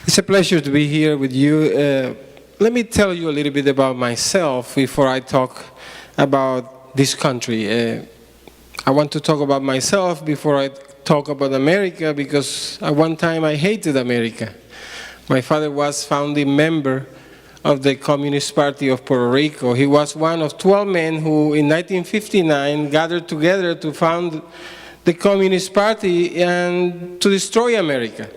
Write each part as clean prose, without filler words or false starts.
It's a pleasure to be here with you. Let me tell you a little bit about myself before I talk about this country. I want to talk about myself before I talk about America, because at one time I hated America. My father was founding member of the Communist Party of Puerto Rico. He was one of 12 men who in 1959 gathered together to found the Communist Party and to destroy America.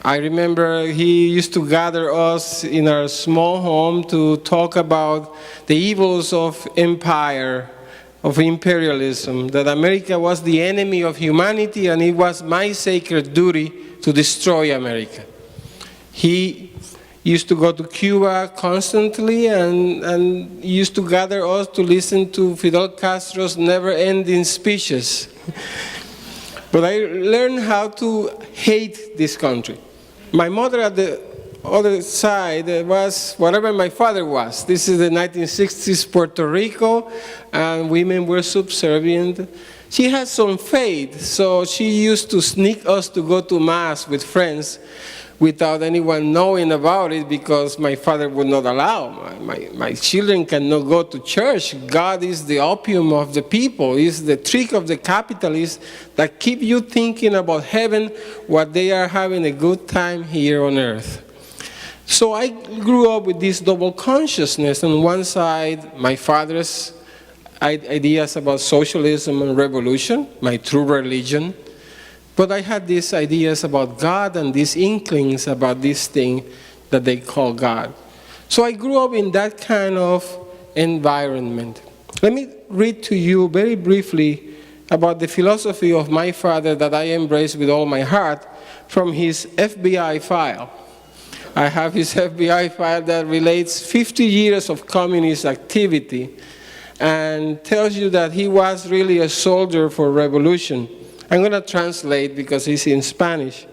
I remember he used to gather us in our small home to talk about the evils of empire, of imperialism, that America was the enemy of humanity and it was my sacred duty to destroy America. He used to go to Cuba constantly and used to gather us to listen to Fidel Castro's never-ending speeches. But I learned how to hate this country. My mother at the other side was whatever my father was. This is the 1960s Puerto Rico, and women were subservient. She had some faith, so she used to sneak us to go to Mass with friends without anyone knowing about it, because my father would not allow. My children cannot go to church. God is the opium of the people. It's the trick of the capitalists that keep you thinking about heaven while they are having a good time here on earth. So I grew up with this double consciousness. On one side, my father's ideas about socialism and revolution, my true religion. But I had these ideas about God and these inklings about this thing that they call God. So I grew up in that kind of environment. Let me read to you very briefly about the philosophy of my father that I embrace with all my heart from his FBI file. I have his FBI file that relates 50 years of communist activity and tells you that he was really a soldier for revolution. I'm going to translate because it's in Spanish.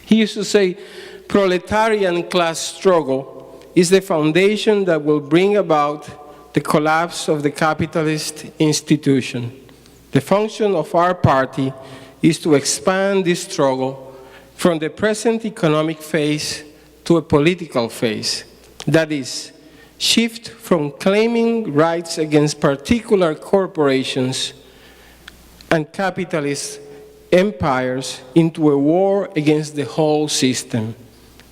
He used to say, proletarian class struggle is the foundation that will bring about the collapse of the capitalist institution. The function of our party is to expand this struggle from the present economic phase to a political phase. That is, shift from claiming rights against particular corporations and capitalist empires into a war against the whole system,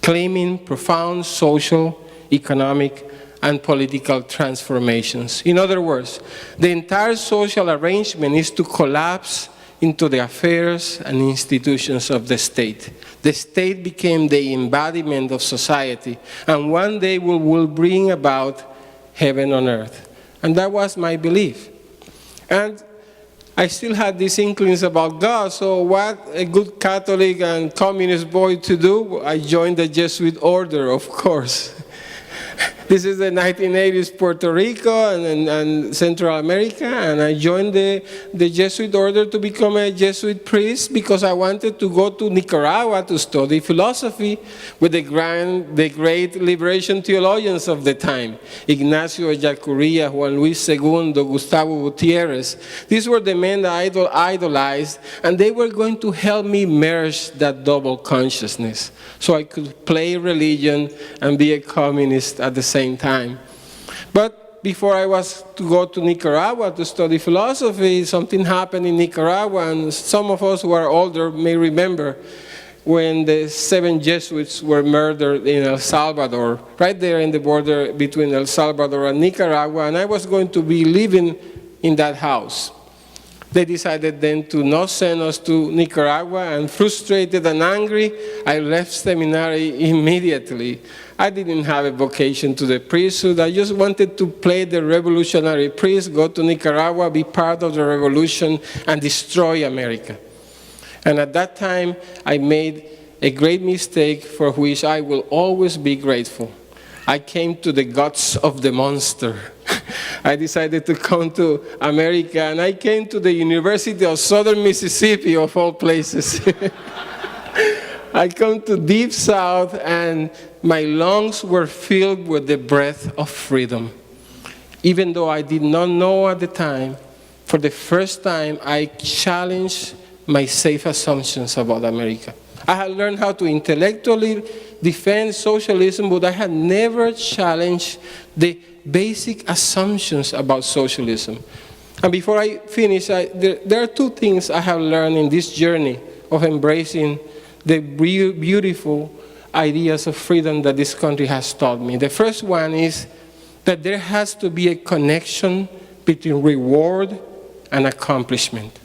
claiming profound social, economic, and political transformations. In other words, the entire social arrangement is to collapse into the affairs and institutions of the state. The state became the embodiment of society, and one day we will bring about heaven on earth. And that was my belief. And I still had these inklings about God, so what a good Catholic and communist boy to do? I joined the Jesuit order, of course. This is the 1980s Puerto Rico and Central America, and I joined the Jesuit order to become a Jesuit priest because I wanted to go to Nicaragua to study philosophy with the great liberation theologians of the time, Ignacio Ellacuría, Juan Luis II, Gustavo Gutierrez. These were the men that I idolized, and they were going to help me merge that double consciousness so I could play religion and be a communist at the same time. But before I was to go to Nicaragua to study philosophy, something happened in Nicaragua, and some of us who are older may remember when the 7 Jesuits were murdered in El Salvador, right there in the border between El Salvador and Nicaragua, and I was going to be living in that house. They decided then to not send us to Nicaragua, and frustrated and angry, I left seminary immediately. I didn't have a vocation to the priesthood. I just wanted to play the revolutionary priest, go to Nicaragua, be part of the revolution, and destroy America. And at that time, I made a great mistake for which I will always be grateful. I came to the guts of the monster. I decided to come to America, and I came to the University of Southern Mississippi, of all places. I come to Deep South, and my lungs were filled with the breath of freedom. Even though I did not know at the time, for the first time, I challenged my safe assumptions about America. I had learned how to intellectually defend socialism, but I had never challenged the basic assumptions about socialism. And before I finish, there are two things I have learned in this journey of embracing the beautiful ideas of freedom that this country has taught me. The first one is that there has to be a connection between reward and accomplishment.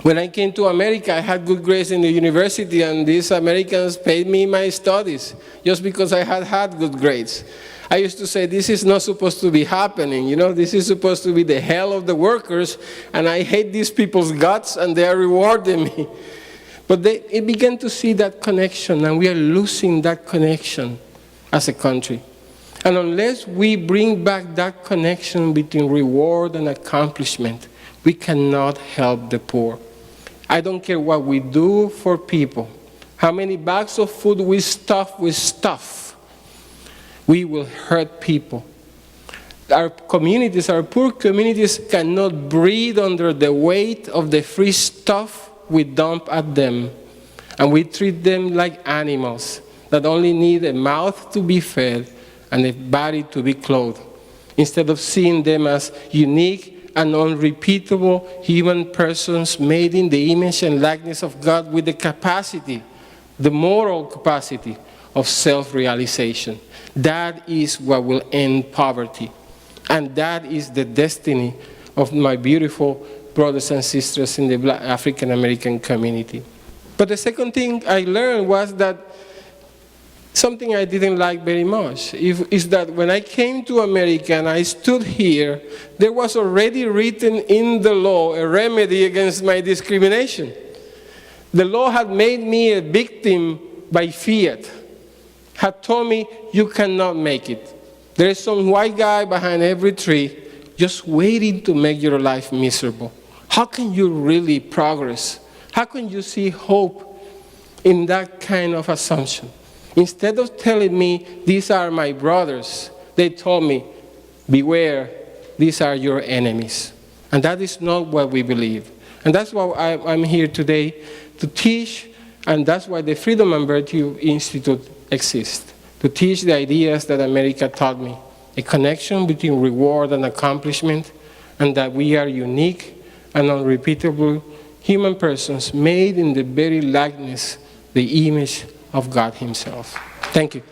When I came to America, I had good grades in the university, and these Americans paid me my studies just because I had had good grades. I used to say, this is not supposed to be happening, this is supposed to be the hell of the workers, and I hate these people's guts, and they are rewarding me. But they began to see that connection, and we are losing that connection as a country. And unless we bring back that connection between reward and accomplishment, we cannot help the poor. I don't care what we do for people, how many bags of food we stuff with stuff, we will hurt people. Our communities, our poor communities, cannot breathe under the weight of the free stuff we dump at them. And we treat them like animals that only need a mouth to be fed and a body to be clothed, instead of seeing them as unique and unrepeatable human persons made in the image and likeness of God, with the capacity, the moral capacity of self-realization. That is what will end poverty. And that is the destiny of my beautiful brothers and sisters in the Black African American community. But the second thing I learned was that something I didn't like very much is that when I came to America and I stood here, there was already written in the law a remedy against my discrimination. The law had made me a victim by fiat, had told me, you cannot make it. There is some white guy behind every tree just waiting to make your life miserable. How can you really progress? How can you see hope in that kind of assumption? Instead of telling me, these are my brothers, they told me, beware, these are your enemies. And that is not what we believe. And that's why I'm here today to teach, and that's why the Freedom and Virtue Institute exists, to teach the ideas that America taught me, a connection between reward and accomplishment, and that we are unique and unrepeatable human persons made in the very likeness, the image of God Himself. Thank you.